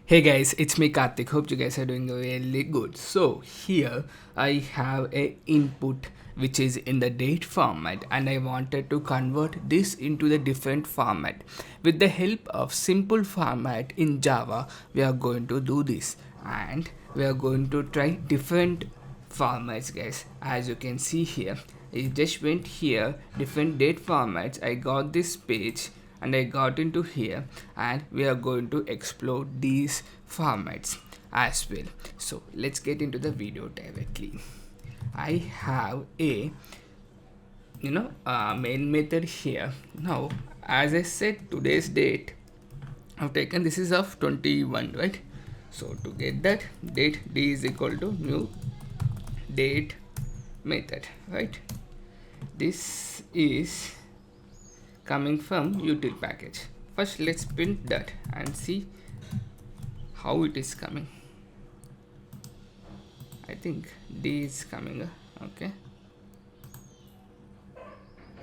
Hey guys, it's me Karthik. Hope you guys are doing really good. So here I have a input which is in the date format and I wanted to convert this into the different format. With the help of simple format in Java, we are going to do this and we are going to try different formats guys. As you can see here, I just went here different date formats. I got this page and I got into here and we are going to explore these formats as well. So let's get into the video directly. I have a main method here. Now as I said, today's date I've taken this is of 21, right? So to get that date, d is equal to new date method, right? This is coming from util package. First let's print that and see how it is coming. I think D is coming, okay.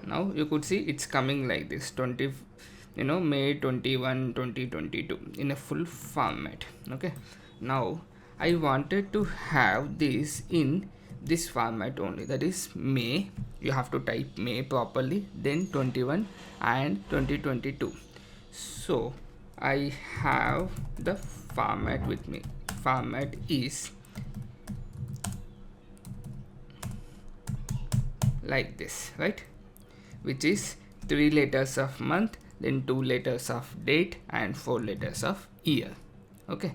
Now you could see it's coming like this, May 21 2022 in a full format. Okay, now I wanted to have this in this format only, that is May. You have to type May properly, then 21 and 2022. So I have the format with me. Format is like this, right? Which is 3 letters of month, then 2 letters of date and 4 letters of year. Okay,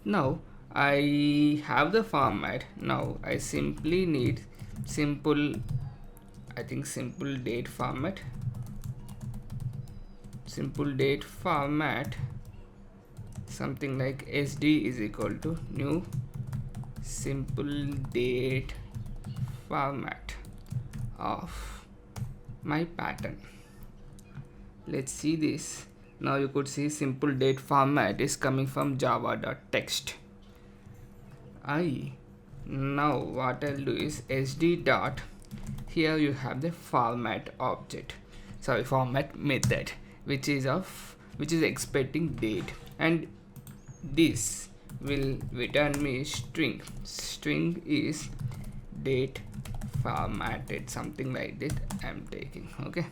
now I have the format. Now I simply need simple date format. Simple date format, something like sd is equal to new simple date format of my pattern. Let's see this. Now you could see simple date format is coming from java.text. Now what I'll do is sd dot, here you have the format method which is expecting date, and this will return me string. String is date formatted, something like that I'm taking, okay,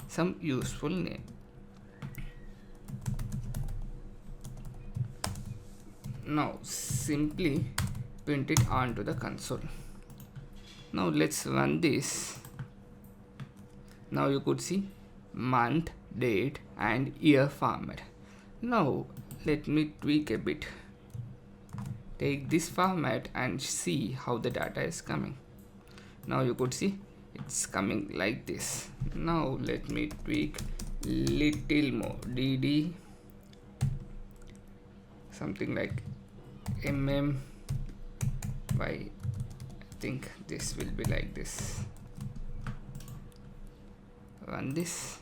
some useful name. Now simply print it onto the console. Now let's run this. Now you could see month, date and year format. Now let me tweak a bit, take this format and see how the data is coming. Now you could see it's coming like this. Now let me tweak little more, dd something like mm y. I think this will be like this. Run this.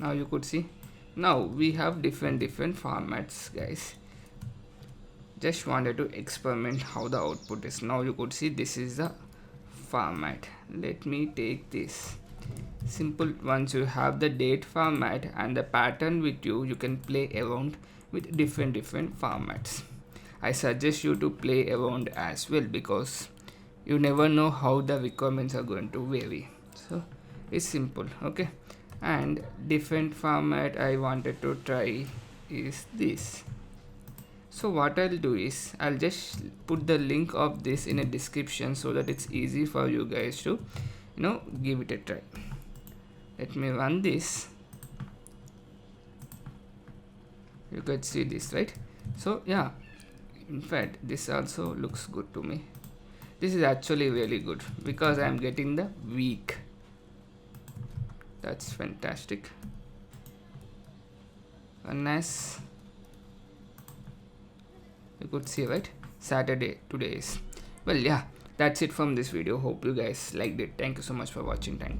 Now you could see, now we have different formats guys. Just wanted to experiment how the output is. Now you could see this is the format. Let me take this simple. Once you have the date format and the pattern with you, you can play around with different formats. I suggest you to play around as well, because you never know how the requirements are going to vary. So it's simple, okay. And different format I wanted to try is this. So what I'll do is I'll just put the link of this in a description so that it's easy for you guys to give it a try. Let me run this. You could see this, right? So yeah, in fact this also looks good to me. This is actually really good because I'm getting the week. That's fantastic. And nice, you could see, right? Saturday today is. Well, yeah, that's it from this video. Hope you guys liked it. Thank you so much for watching. Thank you.